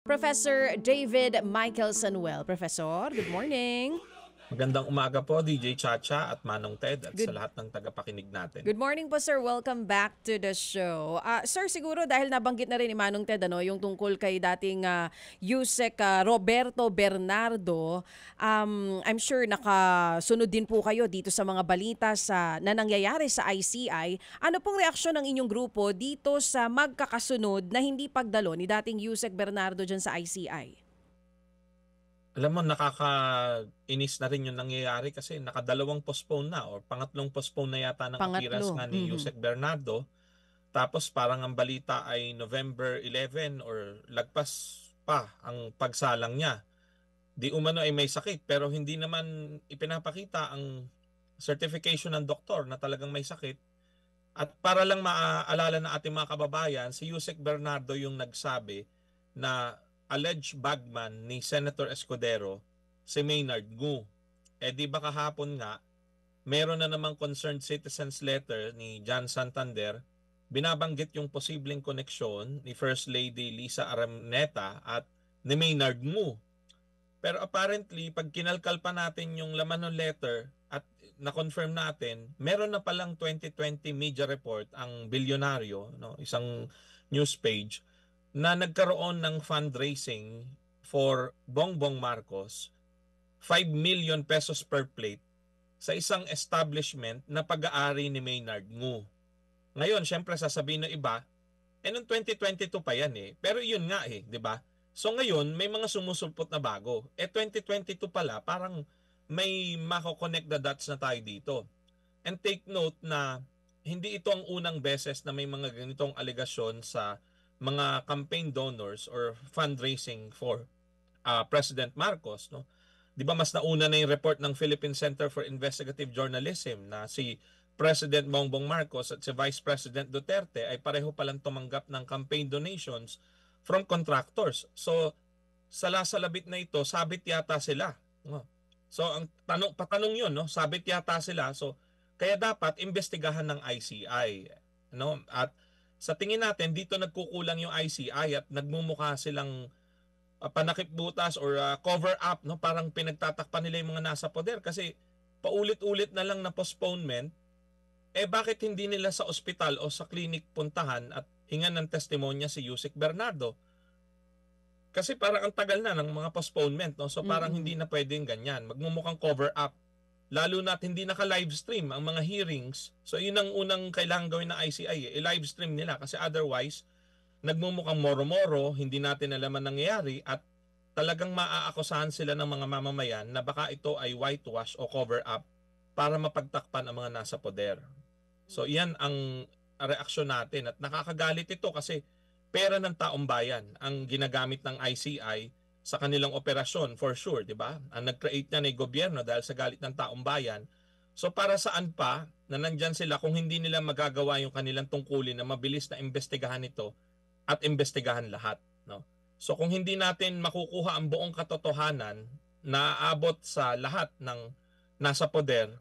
Professor David Michael Sanuel. Professor, good morning. Magandang umaga po, DJ Chacha at Manong Ted at sa Good lahat ng tagapakinig natin. Good morning po, sir. Welcome back to the show. Sir, siguro dahil nabanggit na rin ni Manong Ted yung tungkol kay dating Yusek Roberto Bernardo, I'm sure nakasunod din po kayo dito sa mga balita na nangyayari sa ICI. Ano pong reaksyon ng inyong grupo dito sa magkakasunod na hindi pagdalo ni dating Yusek Bernardo dyan sa ICI? Alam mo, nakakainis na rin yung nangyayari kasi nakadalawang postpone na or pangatlong postpone na yata ng appearance Pangatlo. nga ni Yusek Bernardo. Tapos parang ang balita ay November 11 or lagpas pa ang pagsalang niya. Di umano ay may sakit pero hindi naman ipinapakita ang certification ng doktor na talagang may sakit. At para lang maaalala ng ating mga kababayan, si Yusek Bernardo yung nagsabi na alleged bagman ni Senator Escudero si Maynard Ngu. Eh di ba kahapon nga, meron na namang concerned citizens letter ni John Santander, binabanggit yung posibleng koneksyon ni First Lady Lisa Araneta at ni Maynard Ngu. Pero apparently, pag kinalkal pa natin yung laman ng letter at na-confirm natin, meron na palang 2020 media report ang bilyonaryo, no, isang news page, na nagkaroon ng fundraising for Bongbong Marcos, 5 million pesos per plate sa isang establishment na pag-aari ni Maynard Ngu. Ngayon, syempre sasabihin ng iba, noong 2022 pa yan eh. Pero yun nga eh, di ba? So ngayon, may mga sumusulpot na bago. 2022 pala, parang may mako-connect the dots na tayo dito. And take note na hindi ito ang unang beses na may mga ganitong aligasyon sa mga campaign donors or fundraising for President Marcos, no? 'Di ba mas nauna na yung report ng Philippine Center for Investigative Journalism na si President Bongbong Marcos at si Vice President Duterte ay pareho palang tumanggap ng campaign donations from contractors. So sala-salabit na ito, sabit yata sila. No? So ang patanong 'yun, no? Sabit yata sila. So kaya dapat imbestigahan ng ICI, no? At sa tingin natin dito nagkukulang yung ICI at nagmumukha silang panakipbutas or cover up, no, parang pinagtatakpan nila yung mga nasa poder kasi paulit-ulit na lang na postponement. Bakit hindi nila sa ospital o sa clinic puntahan at hingan ng testimonya si Yusek Bernardo? Kasi parang ang tagal na ng mga postponement, no? So parang hindi na pwedeng ganyan, magmumukhang cover up. Lalo na't hindi naka-live stream ang mga hearings. So yun ang unang kailangan gawin ng ICI, i-live stream nila kasi otherwise nagmumukhang moro-moro, hindi natin alam ang nangyayari at talagang maaakusahan sila ng mga mamamayan na baka ito ay whitewash o cover up para mapagtakpan ang mga nasa poder. So iyan ang reaksyon natin at nakakagalit ito kasi pera ng taong bayan ang ginagamit ng ICI sa kanilang operasyon for sure, di ba? Ang nag-create niyan ay gobyerno dahil sa galit ng taong bayan. So para saan pa na nandyan sila kung hindi nila magagawa yung kanilang tungkulin na mabilis na imbestigahan ito at imbestigahan lahat, no? So kung hindi natin makukuha ang buong katotohanan na aabot sa lahat ng nasa poder,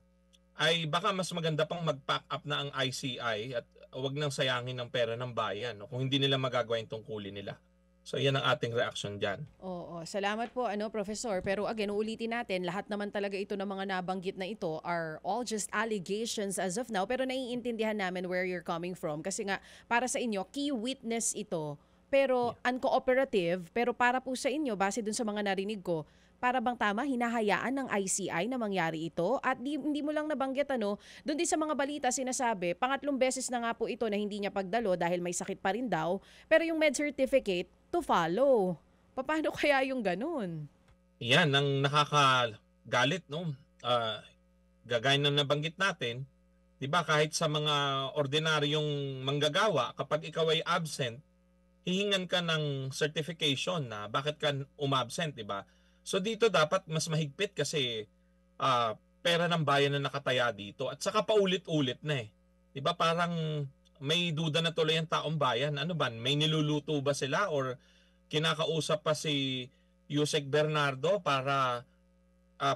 ay baka mas maganda pang mag-pack up na ang ICI at wag nang sayangin ng pera ng bayan, no? Kung hindi nila magagawa yung tungkulin nila. So yan ang ating reaction dyan. Oo, salamat po Professor. Pero again, uulitin natin, lahat naman talaga ito ng mga nabanggit na ito are all just allegations as of now. Pero naiintindihan namin where you're coming from. Kasi nga, para sa inyo, key witness ito. Pero uncooperative, pero para po sa inyo, base dun sa mga narinig ko, para bang tama, hinahayaan ng ICI na mangyari ito? At hindi mo lang nabanggit doon din sa mga balita sinasabi, pangatlong beses na nga po ito na hindi niya pagdalo dahil may sakit pa rin daw. Pero yung med certificate, to follow. Paano kaya yung ganun? Yan ang nakakagalit, no? Gagaya ng nabanggit natin, 'di ba, kahit sa mga ordinaryong manggagawa, kapag ikaw ay absent, hihingan ka ng certification na bakit ka umabsent, 'di ba? So dito dapat mas mahigpit kasi pera ng bayan na nakataya dito at saka paulit-ulit na eh. 'Di ba parang may duda na tuloy ang taong bayan. Ano ba? May niluluto ba sila or kinakausap pa si Yusek Bernardo para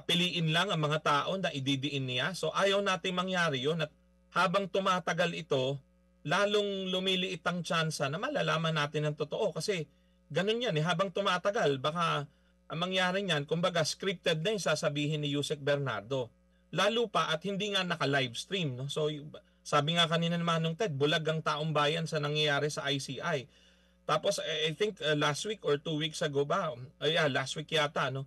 piliin lang ang mga tao na ididiin niya? So ayaw natin mangyari yun at habang tumatagal ito, lalong lumiliit ang tsansa na malalaman natin ang totoo kasi ganun yan eh, habang tumatagal, baka ang mangyari niyan, kumbaga scripted na yung sasabihin ni Yusek Bernardo. Lalo pa at hindi nga naka-livestream. No? So sabi nga kanina ni Manong Ted, bulag ang taong bayan sa nangyayari sa ICI. Tapos I think last week or 2 weeks ago ba, yeah, last week yata, no?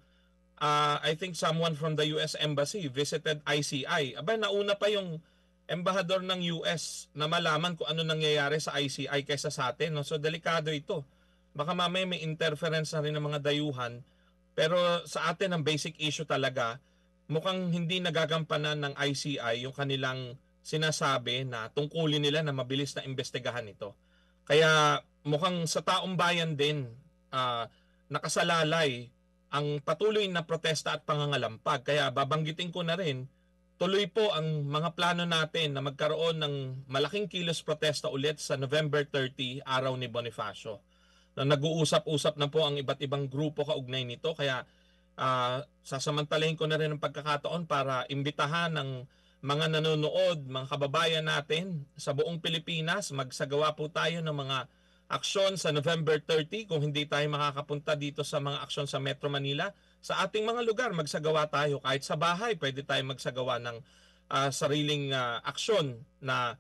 I think someone from the US Embassy visited ICI. Aba, nauna pa yung embahador ng US na malaman kung ano nangyayari sa ICI kaysa sa atin. No? So delikado ito. Baka mamaya may interference na rin ng mga dayuhan. Pero sa atin ang basic issue talaga, mukhang hindi nagagampanan ng ICI yung kanilang sinasabi na tungkulin nila na mabilis na imbestigahan ito. Kaya mukhang sa taong bayan din nakasalalay ang patuloy na protesta at pangangalampag. Kaya babanggitin ko na rin, tuloy po ang mga plano natin na magkaroon ng malaking kilos protesta ulit sa November 30, araw ni Bonifacio. Na nag-uusap-usap na po ang iba't ibang grupo kaugnay nito. Kaya sasamantalahin ko na rin ang pagkakataon para imbitahan ng mga nanonood, mga kababayan natin sa buong Pilipinas. Magsagawa po tayo ng mga aksyon sa November 30 kung hindi tayo makakapunta dito sa mga aksyon sa Metro Manila. Sa ating mga lugar, magsagawa tayo. Kahit sa bahay, pwede tayo magsagawa ng sariling aksyon na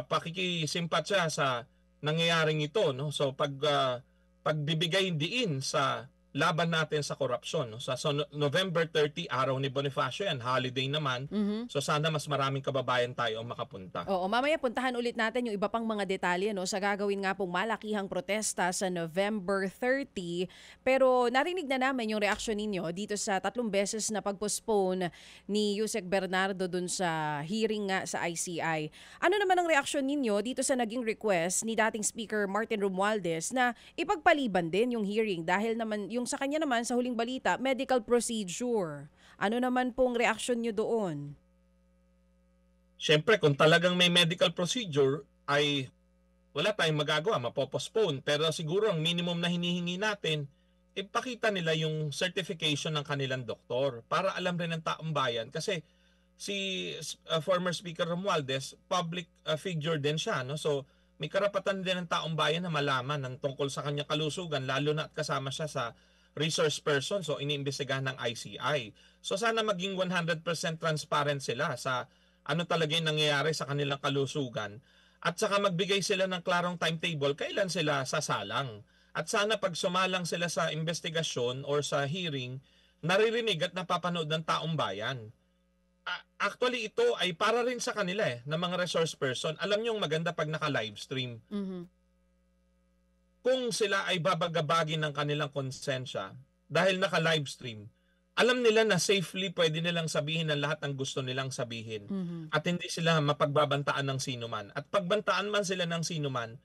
pakikisimpatya sa nangyayaring ito. No? So pagbibigay diin sa laban natin sa korupsyon. No? Sa November 30, araw ni Bonifacio yan, holiday naman. So sana mas maraming kababayan tayo ang makapunta. Oo, mamaya puntahan ulit natin yung iba pang mga detalye no, sa gagawin nga pong malakihang protesta sa November 30. Pero narinig na namin yung reaksyon ninyo dito sa 3 beses na pag-postpone ni Yusek Bernardo dun sa hearing nga sa ICI. Ano naman ang reaksyon ninyo dito sa naging request ni dating Speaker Martin Romualdez na ipagpaliban din yung hearing dahil naman yung sa kanya naman sa huling balita, medical procedure. Ano naman pong reaksyon nyo doon? Siyempre, kung talagang may medical procedure, ay wala tayong magagawa, mapopostpone. Pero siguro ang minimum na hinihingi natin, ipakita nila yung certification ng kanilang doktor para alam rin ng taong bayan. Kasi si former Speaker Romualdez, public figure din siya. No? So may karapatan din ng taong bayan na malaman ng tungkol sa kanyang kalusugan, lalo na at kasama siya sa resource person, so iniimbestigahan ng ICI. So sana maging 100% transparent sila sa ano talaga yung nangyayari sa kanilang kalusugan. At saka magbigay sila ng klarong timetable kailan sila sasalang. At sana pag sumalang sila sa investigasyon or sa hearing, naririnig at napapanood ng taong bayan. Actually, ito ay para rin sa kanila ng mga resource person. Alam nyo maganda pag naka-livestream. Kung sila ay babagabagin ng kanilang konsensya dahil naka-livestream, alam nila na safely pwede nilang sabihin ang lahat ng gusto nilang sabihin at hindi sila mapagbabantaan ng sinuman. At pagbantaan man sila ng sinuman,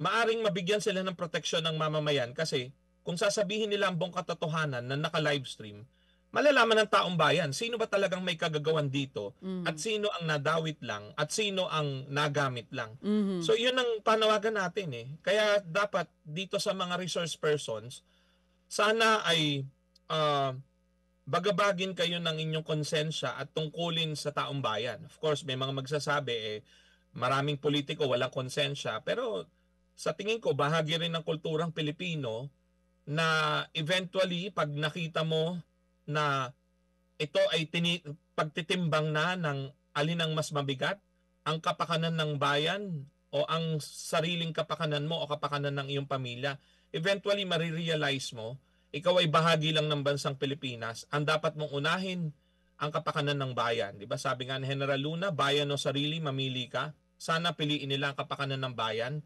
maaring mabigyan sila ng proteksyon ng mamamayan kasi kung sasabihin nila ang buong katotohanan na naka-livestream, malalaman ng taong bayan sino ba talagang may kagagawan dito at sino ang nadawit lang at sino ang nagamit lang. So yun ang panawagan natin eh. Kaya dapat dito sa mga resource persons, sana ay bagabagin kayo ng inyong konsensya at tungkulin sa taong bayan. Of course, may mga magsasabi maraming politiko walang konsensya, pero sa tingin ko bahagi rin ng kulturang Pilipino na eventually pag nakita mo na ito ay pagtitimbang na ng alin ang mas mabigat, ang kapakanan ng bayan o ang sariling kapakanan mo o kapakanan ng iyong pamilya, eventually marirealize mo, ikaw ay bahagi lang ng bansang Pilipinas, ang dapat mong unahin ang kapakanan ng bayan. Diba? Sabi nga ni General Luna, bayan o sarili, mamili ka. Sana piliin nila ang kapakanan ng bayan.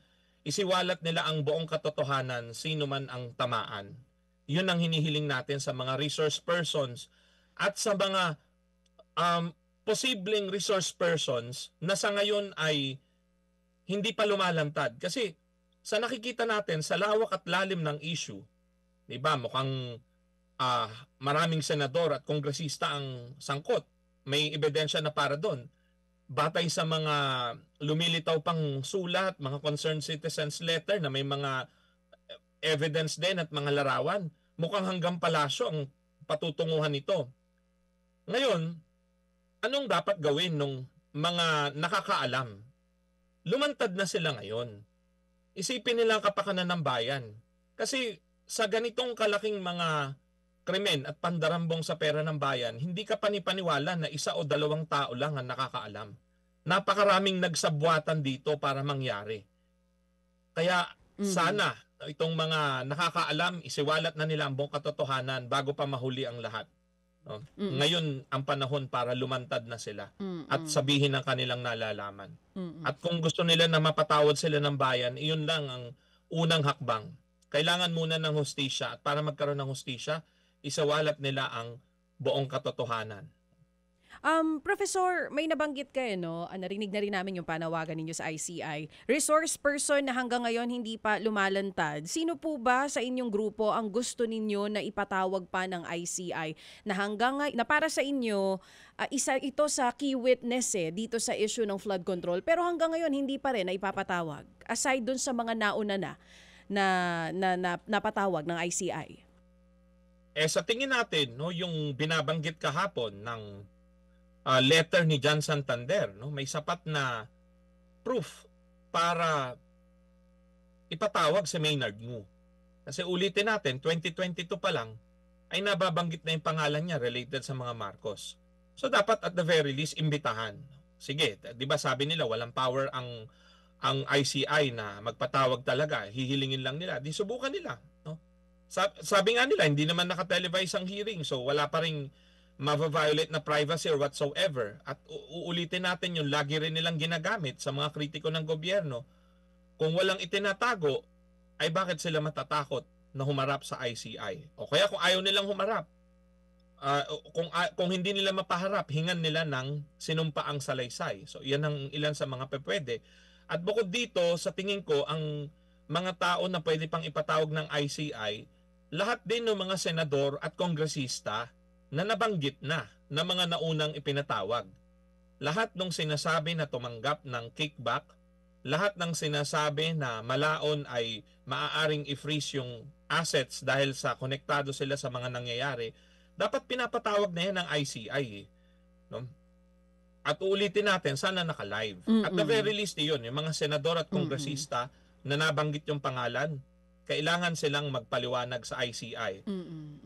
Isiwalat nila ang buong katotohanan, sino man ang tamaan. Yun ang hinihiling natin sa mga resource persons at sa mga posibleng resource persons na sa ngayon ay hindi pa lumalantad. Kasi sa nakikita natin sa lawak at lalim ng issue, diba, mukhang maraming senador at kongresista ang sangkot. May ebidensya na para doon. Batay sa mga lumilitaw pang sulat, mga concerned citizens letter na may mga evidence din at mga larawan, mukhang hanggang palasyo ang patutunguhan nito. Ngayon, anong dapat gawin ng mga nakakaalam? Lumantad na sila ngayon. Isipin nila ang kapakanan ng bayan. Kasi sa ganitong kalaking mga krimen at pandarambong sa pera ng bayan, hindi ka panipaniwala na isa o dalawang tao lang ang nakakaalam. Napakaraming nagsabwatan dito para mangyari. Kaya Mhm. sana itong mga nakakaalam, isiwalat na nila ang buong katotohanan bago pa mahuli ang lahat. No? Mm. Ngayon ang panahon para lumantad na sila at Mm. sabihin ang kanilang nalalaman. Mm. At kung gusto nila na mapatawad sila ng bayan, iyon lang ang unang hakbang. Kailangan muna ng hustisya at para magkaroon ng hustisya, isawalat nila ang buong katotohanan. Professor, may nabanggit kayo, no? Narinig na rin namin yung panawagan ninyo sa ICI. Resource person na hanggang ngayon hindi pa lumalantad. Sino po ba sa inyong grupo ang gusto ninyo na ipatawag pa ng ICI na na para sa inyo, isa ito sa key witness dito sa issue ng flood control. Pero hanggang ngayon hindi pa rin na ipapatawag. Aside dun sa mga nauna na napatawag ng ICI. Sa tingin natin, no, yung binabanggit kahapon ng letter ni John Santander, no, may sapat na proof para ipatawag si Maynard Ngu. Kasi ulitin natin, 2022 pa lang ay nababanggit na yung pangalan niya related sa mga Marcos. So dapat at the very least imbitahan. Sige, 'di ba sabi nila walang power ang ICI na magpatawag talaga, hihilingin lang nila. Di subukan nila, no? Sabi nga nila hindi naman naka-televise ang hearing, so wala pa ring ma-violate na privacy or whatsoever. At uulitin natin yung lagi rin nilang ginagamit sa mga kritiko ng gobyerno. Kung walang itinatago, ay bakit sila matatakot na humarap sa ICI? O kaya kung ayaw nilang humarap, kung hindi nila mapaharap, hingan nila ng sinumpaang salaysay. So yan ang ilan sa mga pwede. At bukod dito, sa tingin ko, ang mga tao na pwede pang ipatawag ng ICI, lahat din ng mga senador at kongresista na nabanggit na mga naunang ipinatawag. Lahat ng sinasabi na tumanggap ng kickback, lahat ng sinasabi na malaon ay maaaring i-freeze yung assets dahil sa konektado sila sa mga nangyayari, dapat pinapatawag na yan ng ICI. No? At uulitin natin, sana naka-live. At the very least, yun, yung mga senador at kongresista na nabanggit yung pangalan, kailangan silang magpaliwanag sa ICI.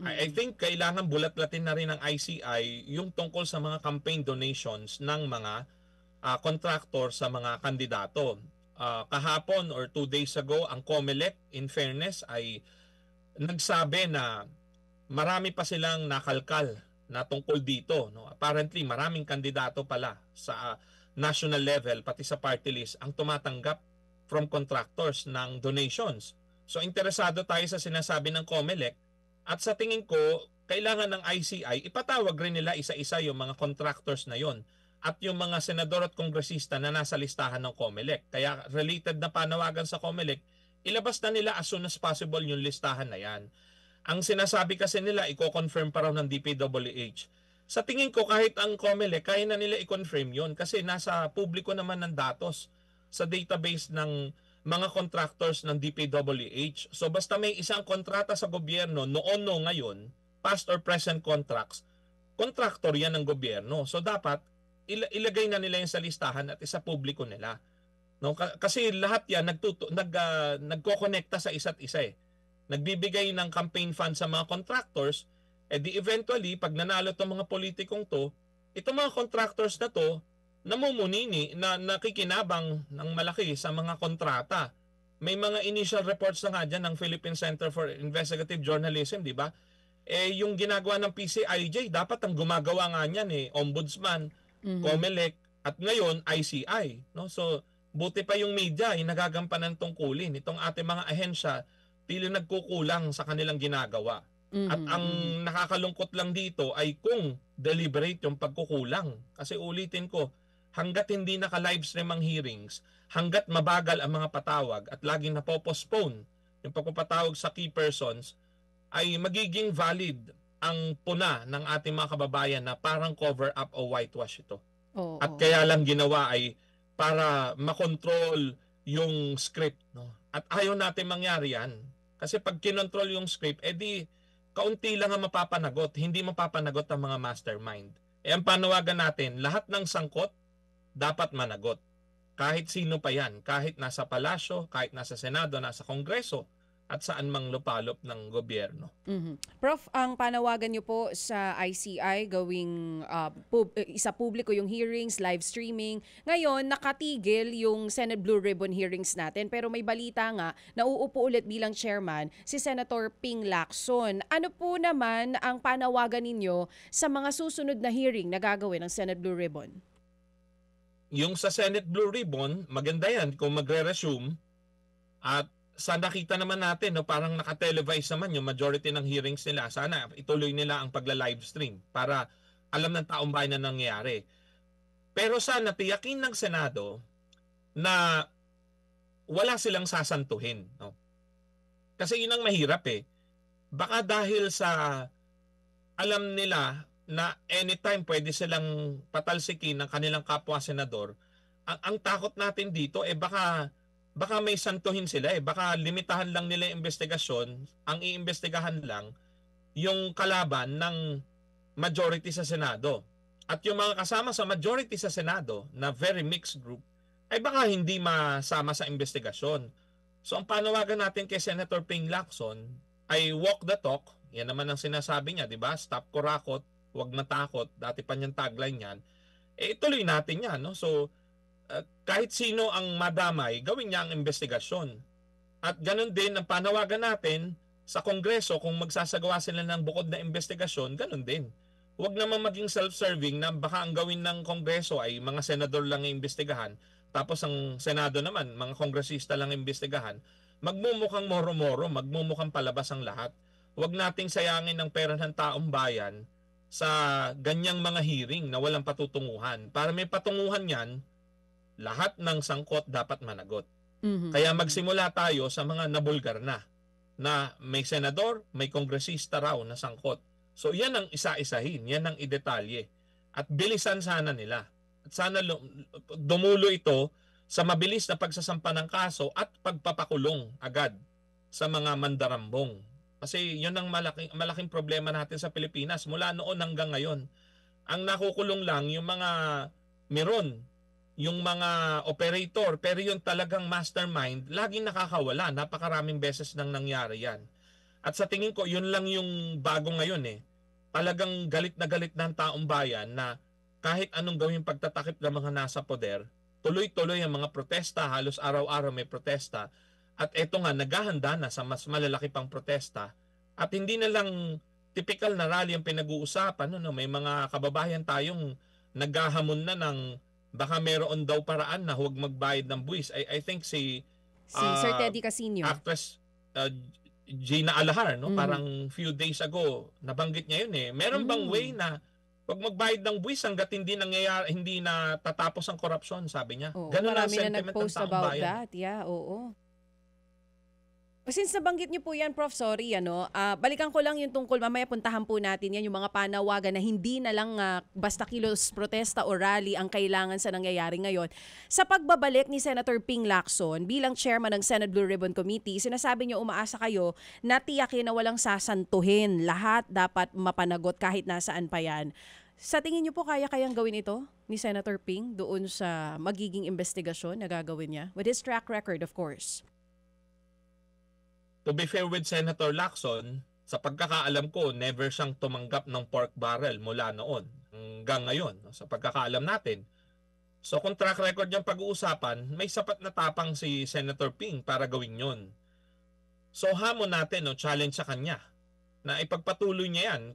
I think kailangan bulat-latin na rin ng ICI yung tungkol sa mga campaign donations ng mga contractor sa mga kandidato. Kahapon or 2 days ago, ang COMELEC, in fairness, ay nagsabi na marami pa silang nakalkal na tungkol dito. No? Apparently, maraming kandidato pala sa national level, pati sa party list, ang tumatanggap from contractors ng donations. So, interesado tayo sa sinasabi ng COMELEC at sa tingin ko, kailangan ng ICI, ipatawag rin nila isa-isa yung mga contractors na yon at yung mga senador at kongresista na nasa listahan ng COMELEC. Kaya related na panawagan sa COMELEC, ilabas na nila as soon as possible yung listahan na yan. Ang sinasabi kasi nila, i-confirm pa raw ng DPWH. Sa tingin ko, kahit ang COMELEC, kaya na nila i-confirm yun kasi nasa publiko naman ng datos sa database ng mga contractors ng DPWH. So basta may isang kontrata sa gobyerno, noon o ngayon, past or present contracts, contractor yan ng gobyerno. So dapat, ilagay na nila yung sa listahan at isa publiko nila. No? Kasi lahat yan nagko-connecta sa isa't isa eh. Nagbibigay ng campaign fund sa mga contractors, di eventually, pag nanalo itong mga politikong to, itong mga contractors na to, namumunini na nakikinabang ng malaki sa mga kontrata. May mga initial reports na nga dyan ng Philippine Center for Investigative Journalism, di ba? Yung ginagawa ng PCIJ, dapat ang gumagawa nga niyan Ombudsman, COMELEC, at ngayon ICI. No? So, buti pa yung media, nagagampanan tungkulin. Itong ating mga ahensya, tila nagkukulang sa kanilang ginagawa. At ang nakakalungkot lang dito ay kung deliberate yung pagkukulang. Kasi ulitin ko, hanggat hindi naka-livestream ang hearings, hanggat mabagal ang mga patawag at laging napopostpone yung pagpapatawag sa key persons, ay magiging valid ang puna ng ating mga kababayan na parang cover up o whitewash ito. At kaya lang ginawa ay para makontrol yung script. No? At ayaw natin mangyari yan. Kasi pag kinontrol yung script, edi kaunti lang ang mapapanagot. Hindi mapapanagot ang mga mastermind. Ang panawagan natin, lahat ng sangkot dapat managot. Kahit sino pa yan. Kahit nasa palasyo, kahit nasa senado, nasa kongreso. at saan mang lupalop ng gobyerno. Prof, ang panawagan niyo po sa ICI gawing isa publiko yung hearings, live streaming. Ngayon, nakatigil yung Senate Blue Ribbon hearings natin pero may balita nga na uupo ulit bilang chairman si Senator Ping Lacson. Ano po naman ang panawagan ninyo sa mga susunod na hearing na gagawin ng Senate Blue Ribbon? Yung sa Senate Blue Ribbon, maganda yan kung magre-resume at sa nakita naman natin, no, parang naka-televise naman yung majority ng hearings nila. Sana ituloy nila ang pagla-live stream para alam ng taong bayan na nangyayari. Pero sana tiyakin ng Senado na wala silang sasantuhin. No? Kasi yun ang mahirap eh. Baka dahil sa alam nila na anytime pwede silang patalsikin ng kanilang kapwa senador, ang takot natin dito eh baka may santuhin sila eh. Baka limitahan lang nila yung investigasyon, ang iimbestigahan lang yung kalaban ng majority sa Senado. At yung mga kasama sa majority sa Senado na very mixed group, ay baka hindi masama sa investigasyon. So ang panawagan natin kay Senator Ping Lacson ay walk the talk. Yan naman ang sinasabi niya, di ba? Stop kurakot, huwag matakot. Dati pa niyang tagline yan. Eh ituloy natin yan. No? So kahit sino ang madamay, gawin niya ang investigasyon. At ganun din ang panawagan natin sa Kongreso kung magsasagawa sila ng bukod na investigasyon, ganun din. Huwag naman maging self-serving na baka ang gawin ng Kongreso ay mga senador lang ang imbestigahan, tapos ang Senado naman, mga kongresista lang ang imbestigahan. Magmumukhang moro-moro, magmumukhang palabas ang lahat. Huwag nating sayangin ang pera ng taong bayan sa ganyang mga hearing na walang patutunguhan. Para may patunguhan yan, lahat ng sangkot dapat managot. Kaya magsimula tayo sa mga nabulgar na may senador, may kongresista raw na sangkot. So yan ang isa-isahin, yan ang idetalye. At bilisan sana nila. At sana dumulo ito sa mabilis na pagsasampa ng kaso at pagpapakulong agad sa mga mandarambong. Kasi yun ang malaking problema natin sa Pilipinas mula noon hanggang ngayon. Ang nakukulong lang yung mga meron, yung mga operator, pero yung talagang mastermind, laging nakakawala. Napakaraming beses nang nangyari yan. At sa tingin ko, yun lang yung bago ngayon eh. Talagang galit na ang taong bayan na kahit anong gawing pagtatakip ng mga nasa poder, tuloy-tuloy ang mga protesta, halos araw-araw may protesta. At eto nga, naghahanda na sa mas malalaki pang protesta. At hindi na lang typical na rally ang pinag-uusapan. No? May mga kababayan tayong naghahamon na ng baka meron daw paraan na huwag magbayad ng buwis. I think si Sir Teddy Casino, actress Gina Alahar, no? Parang few days ago, nabanggit niya yun eh. Meron bang way na huwag magbayad ng buwis hanggat hindi nangyayari, hindi na tatapos ang korupsyon, sabi niya. Ganun marami ang na sentiment ng nag-post taong about bayan. that. Yeah, oo. Since nabanggit niyo po yan, Prof, sorry, balikan ko lang yung tungkol, mamaya puntahan po natin yan, yung mga panawagan na hindi na lang basta kilos protesta o rally ang kailangan sa nangyayari ngayon. Sa pagbabalik ni Senator Ping Lacson bilang chairman ng Senate Blue Ribbon Committee, sinasabi niyo umaasa kayo na tiyakin na walang sasantuhin. Lahat dapat mapanagot kahit nasaan pa yan. Sa tingin niyo po kayang gawin ito ni Senator Ping doon sa magiging investigasyon na gagawin niya? With his track record, of course. To be fair with Senator Lacson, sa pagkakaalam ko, never siyang tumanggap ng pork barrel mula noon hanggang ngayon, sa pagkakaalam natin. So kung track record niyang pag-uusapan, may sapat na tapang si Senator Ping para gawin yon. So hamon natin, challenge sa kanya na ipagpatuloy niya yan.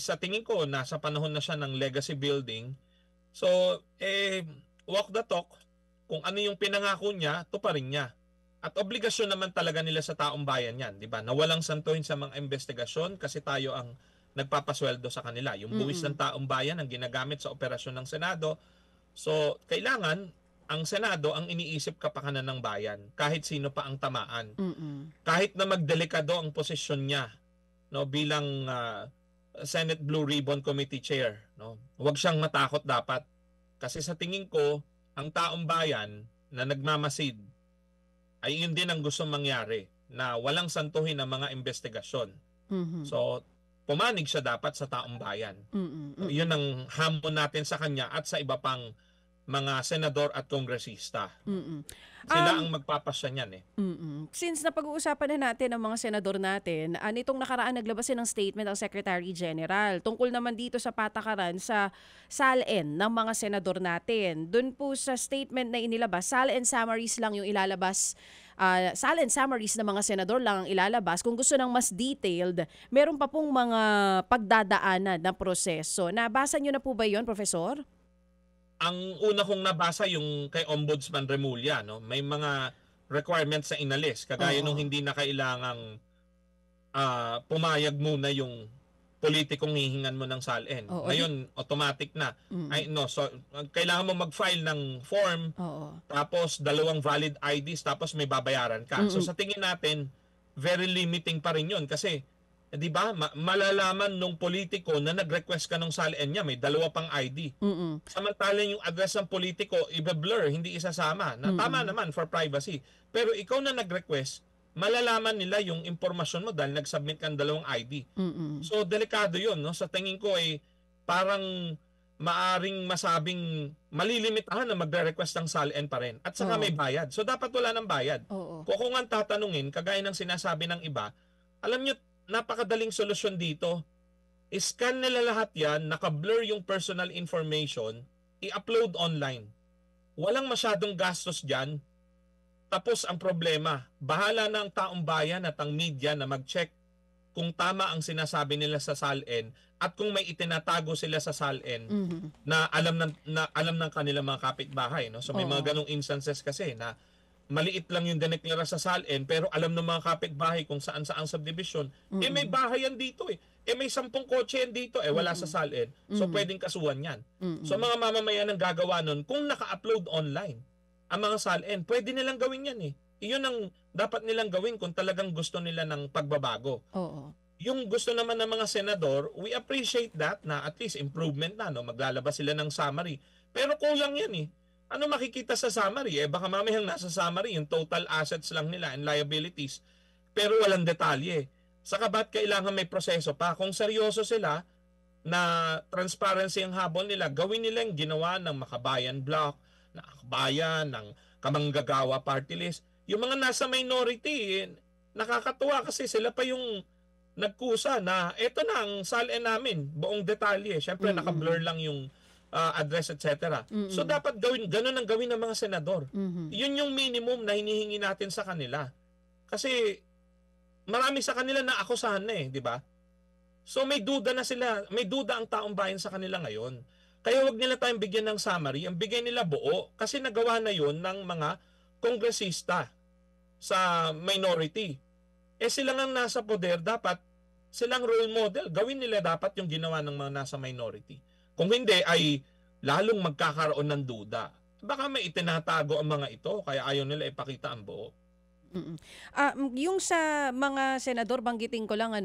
Sa tingin ko, nasa panahon na siya ng legacy building. So, walk the talk. Kung ano yung pinangako niya, tuparin niya. At obligasyon naman talaga nila sa taong bayan yan, di ba? Na walang santuhin sa mga investigasyon kasi tayo ang nagpapasweldo sa kanila. Yung buwis ng taong bayan ang ginagamit sa operasyon ng Senado. So, kailangan ang Senado ang iniisip kapakanan ng bayan, kahit sino pa ang tamaan. Kahit na magdelikado ang posisyon niya, no, bilang Senate Blue Ribbon Committee Chair. No? Huwag siyang matakot dapat. Kasi sa tingin ko, ang taong bayan na nagmamasid, ay yun din ang gusto mangyari, na walang santuhin ng mga investigasyon. So, pumanig siya dapat sa taong bayan. Yun ang hamon natin sa kanya at sa iba pang mga senador at kongresista. Mm. Sila ang magpapasya niyan eh. Since napag-uusapan na natin ang mga senador natin, nitong nakaraan naglabas ng statement ang Secretary General tungkol naman dito sa patakaran sa SALN ng mga senador natin. Doon po sa statement na inilabas, SALN summaries lang yung ilalabas. SALN summaries ng mga senador lang ang ilalabas. Kung gusto ng mas detailed, meron pa pong mga pagdadaanan na proseso. Nabasa nyo na po ba yon, Professor? Ang una kong nabasa yung kay Ombudsman Remulla, no? May mga requirements na inalis. Kagaya nung Oo. hindi na kailangang pumayag muna yung politikong hihingan mo ng SALN. Oo, Ngayon, automatic na. Ay, no, so, kailangan mo mag-file ng form, Oo. tapos 2 valid IDs, tapos may babayaran ka. So sa tingin natin, very limiting pa rin yun. Kasi, di ba, malalaman nung politiko na nag-request ka ng SALN niya, may 2 pang ID. Samantalang yung address ng politiko, i-blur, hindi isasama. Na, tama naman for privacy. Pero ikaw na nag-request, malalaman nila yung impormasyon mo dahil nag-submit kang 2 ID. So, delikado yun. No? Sa tingin ko, parang maaring masabing malilimitahan na magre-request ng SALN pa rin. At saka may bayad. So, dapat wala ng bayad. Kung ang tatanungin, kagaya ng sinasabi ng iba, alam nyo, napakadaling solusyon dito. I-scan nila lahat yan, naka-blur yung personal information, i-upload online. Walang masyadong gastos dyan. Tapos ang problema, bahala na ang taong bayan at ang media na mag-check kung tama ang sinasabi nila sa SALN at kung may itinatago sila sa SALN na alam ng kanilang mga kapitbahay. No? So may mga ganong instances kasi na maliit lang yung dineklara sa SALN pero alam ng mga kapitbahay kung saan-saan subdivision. May bahayan dito eh. May 10 kotse yan dito wala sa SALN. So pwedeng kasuhan yan. So mga mamamayan ang gagawa nun kung naka-upload online ang mga SALN, pwede nilang gawin yan eh. Iyon ang dapat nilang gawin kung talagang gusto nila ng pagbabago. Yung gusto naman ng mga senador, we appreciate that na at least improvement na. No? Maglalabas sila ng summary. Pero kulang yan eh. Ano makikita sa summary? Baka mamayang nasa summary, yung total assets lang nila and liabilities. Pero walang detalye. Saka ba't kailangan may proseso pa? Kung seryoso sila na transparency ang habol nila, gawin nila yung ginawa ng Makabayan Block, ng Akbayan, ng Kamanggagawa Party List. Yung mga nasa minority, nakakatuwa kasi sila pa yung nagkusa na eto na ang SALN namin, buong detalye. Siyempre naka-blur lang yung address, etc. So dapat ganun ang gawin ng mga senador. Yun yung minimum na hinihingi natin sa kanila. Kasi marami sa kanila na akusahan na di ba? So may duda na sila, may duda ang taong bayan sa kanila ngayon. Kaya wag nila tayong bigyan ng summary, ang bigay nila buo kasi nagawa na yun ng mga kongresista sa minority. Sila nga nasa poder, dapat silang role model. Gawin nila dapat yung ginawa ng mga nasa minority. Kung hindi ay lalong magkakaroon ng duda. Baka may itinatago ang mga ito kaya ayaw nila ipakita ang buo. Yung sa mga senador, banggitin ko lang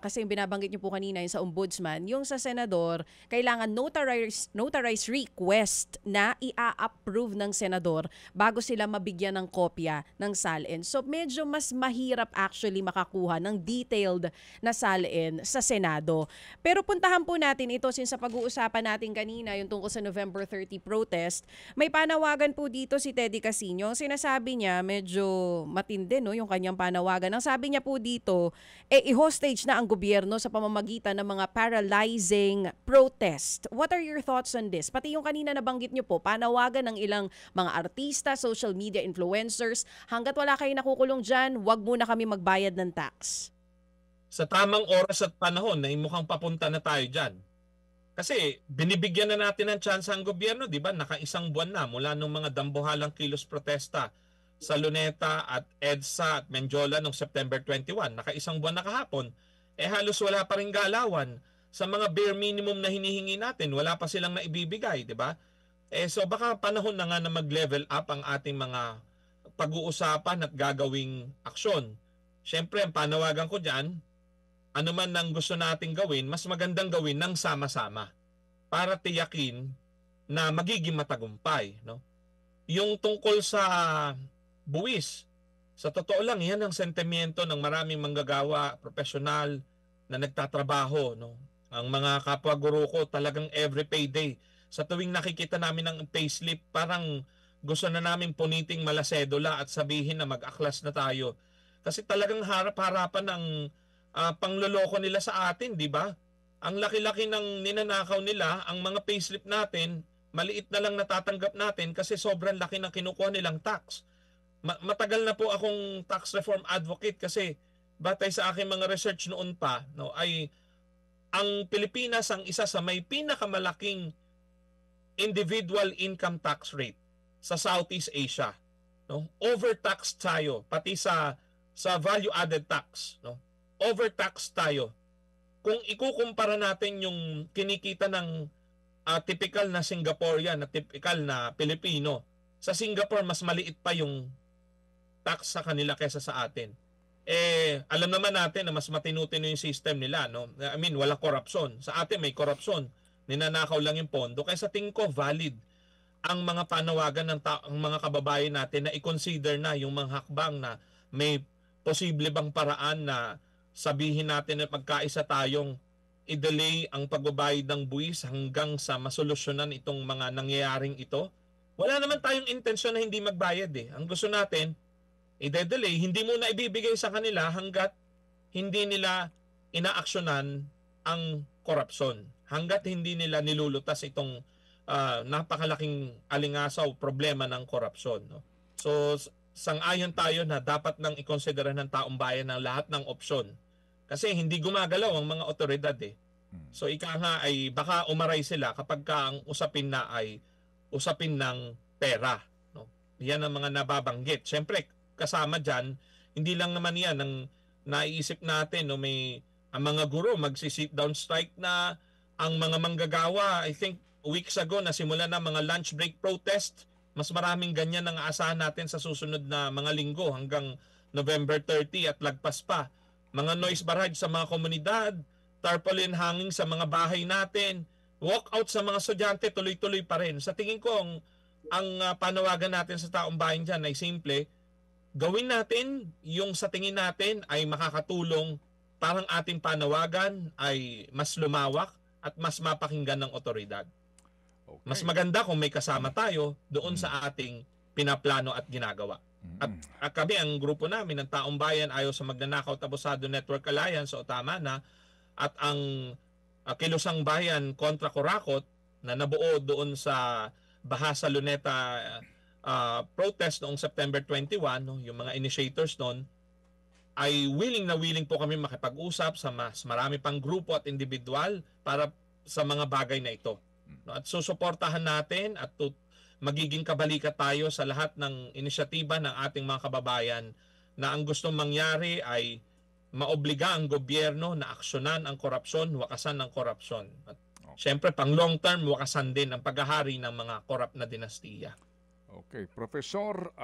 kasi binabanggit niyo po kanina yung sa ombudsman, yung sa senador, kailangan notarized request na i-approve ng senador bago sila mabigyan ng kopya ng SALN. So medyo mas mahirap actually makakuha ng detailed na SALN sa Senado. Pero puntahan po natin ito since sa pag-uusapan natin kanina yung tungkol sa November 30 protest, may panawagan po dito si Teddy Casino. Sinasabi niya medyo matindi yung kanyang panawagan. Ang sabi niya po dito, i-hostage na ang gobyerno sa pamamagitan ng mga paralyzing protest. What are your thoughts on this? Pati yung kanina nabanggit niyo po, panawagan ng ilang mga artista, social media influencers, hanggat wala kayo nakukulong dyan, wag muna kami magbayad ng tax. Sa tamang oras at panahon na mukhang papunta na tayo dyan. Kasi binibigyan na natin ng chance ang gobyerno, di ba? Naka-1 buwan na mula nung mga dambuhalang kilos protesta sa Luneta at EDSA at Menjola noong September 21. Naka-1 buwan na kahapon. Halos wala pa rin galawan. Sa mga bare minimum na hinihingi natin, wala pa silang naibibigay, di ba? So baka panahon na nga na mag-level up ang ating mga pag-uusapan at gagawing aksyon. Siyempre, ang panawagan ko dyan, ano man ang gusto nating gawin, mas magandang gawin ng sama-sama para tiyakin na magiging matagumpay. No? Yung tungkol sa buwis. Sa totoo lang, yan ang sentimiento ng maraming manggagawa, profesional na nagtatrabaho. No? Ang mga kapwa guro ko talagang every payday Sa tuwing nakikita namin ang payslip, parang gusto na namin puniting malasedula at sabihin na mag-aklas na tayo. Kasi talagang harap-harapan ng pangloloko nila sa atin, di ba? Ang laki-laki ng ninanakaw nila, ang mga payslip natin, maliit na lang natatanggap natin kasi sobrang laki ng kinukuha nilang tax. Matagal na po akong tax reform advocate kasi batay sa aking mga research noon pa, no, ay ang Pilipinas ang isa sa may pinakamalaking individual income tax rate sa Southeast Asia. No? Overtaxed tayo pati sa value added tax, no? Overtaxed tayo. Kung ikukumpara natin yung kinikita ng typical na Singaporean, na typical na Pilipino, sa Singapore mas maliit pa yung tax sa kanila kaysa sa atin. Alam naman natin na mas matinutino yung system nila, no? I mean, wala korupsyon. Sa atin may korupsyon. Ninanakaw lang yung pondo. Kaya sa tingin ko valid ang mga panawagan ng ang mga kababayan natin na i-consider na yung mga hakbang na may posible bang paraan na sabihin natin na magkaisa tayong i-delay ang pagbabayad ng buwis hanggang sa masolusyonan itong mga nangyayaring ito. Wala naman tayong intensyon na hindi magbayad eh. Ang gusto natin, i-delay, hindi muna ibibigay sa kanila hanggat hindi nila inaaksyonan ang korupsyon. Hanggat hindi nila nilulutas itong napakalaking alingasaw problema ng korupsyon. No? So, sang-ayon tayo na dapat nang ikonsidera ng taong bayan ang lahat ng opsyon. Kasi hindi gumagalaw ang mga otoridad eh. So ika nga ay baka umaray sila kapag ka ang usapin na ay usapin ng pera. No? Yan ang mga nababanggit. Siyempre, kasama dyan, hindi lang naman yan ang naiisip natin. No? May ang mga guro magsi-sit down strike na, ang mga manggagawa, I think weeks ago nasimula na mga lunch break protest. Mas maraming ganyan ang aasahan natin sa susunod na mga linggo hanggang November 30 at lagpas pa. Mga noise barrage sa mga komunidad, tarpaulin hanging sa mga bahay natin, walkout sa mga estudyante, tuloy-tuloy pa rin. Sa tingin ko, ang panawagan natin sa taong bayan dyan ay simple, gawin natin yung sa tingin natin ay makakatulong parang ating panawagan ay mas lumawak at mas mapakinggan ng otoridad. Okay. Mas maganda kung may kasama tayo doon sa ating pinaplano at ginagawa. At kami, ang grupo namin ng Taong Bayan Ayaw sa Magnanakaw Abusado Network Alliance o tama na, at ang Kilusang Bayan kontra Kurakot na nabuo doon sa Bahasa Luneta protest noong September 21, no, yung mga initiators noon, ay willing na willing po kami makipag-usap sa mas marami pang grupo at individual para sa mga bagay na ito. No, at susuportahan natin at magiging kabalikat tayo sa lahat ng inisyatiba ng ating mga kababayan na ang gustong mangyari ay maobliga ang gobyerno na aksyonan ang korupsyon, wakasan ang korupsyon. At syempre, pang long term, wakasan din ang paghahari ng mga korap na dinastiya. Okay, Professor,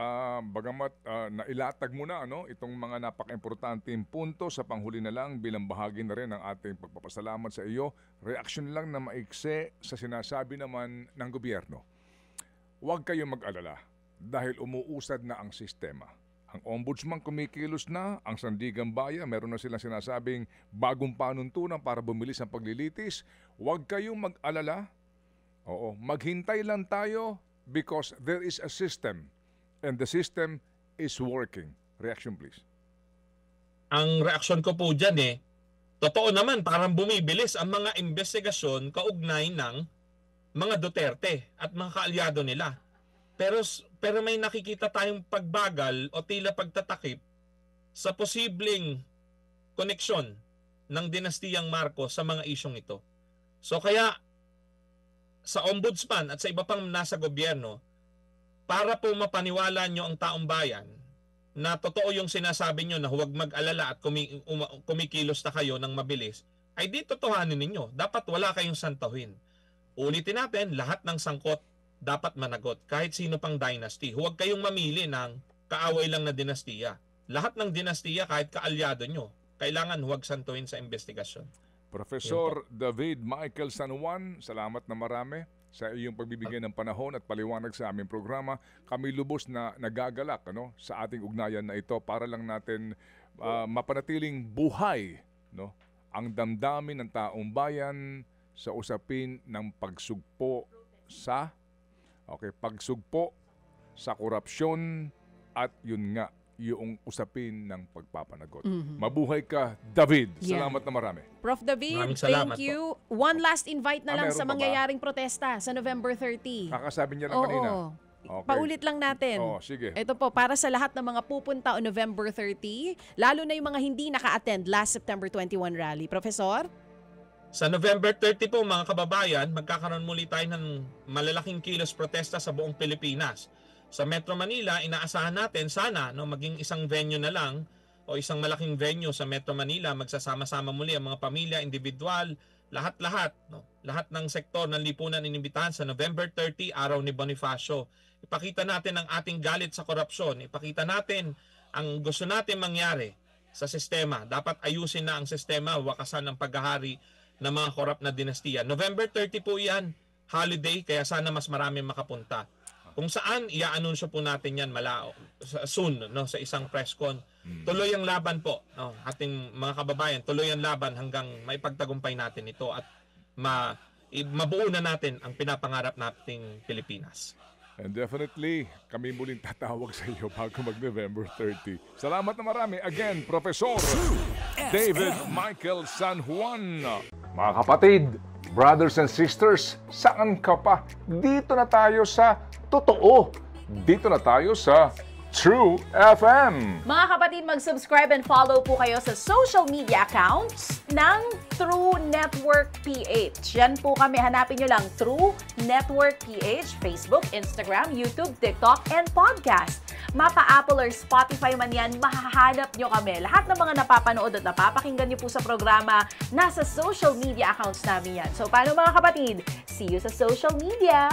bagamat nailatag mo na itong mga napaka-importanteng punto, sa panghuli na lang bilang bahagi na rin ng ating pagpapasalamat sa iyo, reaksyon lang na maikse sa sinasabi naman ng gobyerno. Huwag kayong mag-alala dahil umuusad na ang sistema. Ang ombudsman kumikilos na, ang Sandigan Bayan, meron na silang sinasabing bagong panuntunan para bumilis ang paglilitis. Huwag kayong mag-alala. Oo, maghintay lang tayo because there is a system and the system is working. Reaction please. Ang reaksyon ko po dyan totoo naman parang bumibilis ang mga investigasyon kaugnay ng mga Duterte at mga kaalyado nila. Pero may nakikita tayong pagbagal o tila pagtatakip sa posibleng koneksyon ng dinastiyang Marcos sa mga isyong ito. So kaya sa ombudsman at sa iba pang nasa gobyerno, para po mapaniwala nyo ang taong bayan na totoo yung sinasabi nyo na huwag mag-alala at kumikilos na kayo ng mabilis, ay di totohanin ninyo. Dapat wala kayong santuhin. Ulitin natin, lahat ng sangkot dapat managot, kahit sino pang dynasty. Huwag kayong mamili ng kaaway lang na dinastiya. Lahat ng dinastiya, kahit kaalyado nyo, kailangan huwag santuhin sa investigasyon. Professor David Michael San Juan, salamat na marami sa iyong pagbibigay ng panahon at paliwanag sa aming programa. Kami lubos na nagagalak sa ating ugnayan na ito para lang natin mapanatiling buhay ang damdamin ng taong bayan sa usapin ng pagsugpo sa pagsugpo sa korupsyon at yun nga, yung usapin ng pagpapanagot. Mabuhay ka, David. Yeah. Salamat na marami. Prof. David, Maraming salamat thank you. One last invite na lang meron sa pa ba? mangyayaring protesta sa November 30. Kakasabi niya lang kanina. Okay. Paulit lang natin. Sige. Ito po, para sa lahat ng mga pupunta on November 30, lalo na yung mga hindi naka-attend last September 21 rally. Professor? Sa November 30 po mga kababayan, magkakaroon muli tayo ng malalaking kilos protesta sa buong Pilipinas. Sa Metro Manila, inaasahan natin sana maging isang venue na lang o isang malaking venue sa Metro Manila, magsasama-sama muli ang mga pamilya, individual, lahat-lahat. Lahat ng sektor ng lipunan inimbitahan sa November 30, araw ni Bonifacio. Ipakita natin ang ating galit sa korupsyon. Ipakita natin ang gusto natin mangyari sa sistema. Dapat ayusin na ang sistema, wakasan ang paghahari ng mga korap na dinastiya. November 30 po yan, holiday, kaya sana mas marami makapunta. Kung saan, i-anunsyo po natin yan soon sa isang press con. Tuloy ang laban po, ating mga kababayan, tuloy ang laban hanggang maipagtagumpay natin ito at mabuo na natin ang pinapangarap nating Pilipinas. And definitely, kami muling tatawag sa iyo bago mag-November 30. Salamat na marami. Again, Professor David Michael San Juan. Mga kapatid, brothers and sisters, saan ka pa? Dito na tayo sa totoo. Dito na tayo sa True FM. Mga kapatid, mag-subscribe and follow po kayo sa social media accounts ng True Network PH. Yan po kami. Hanapin nyo lang True Network PH, Facebook, Instagram, YouTube, TikTok, and podcast. Mapa-Apple or Spotify man yan, mahahanap nyo kami. Lahat ng mga napapanood at napapakinggan nyo po sa programa, nasa social media accounts namin yan. So, paano mga kapatid? See you sa social media!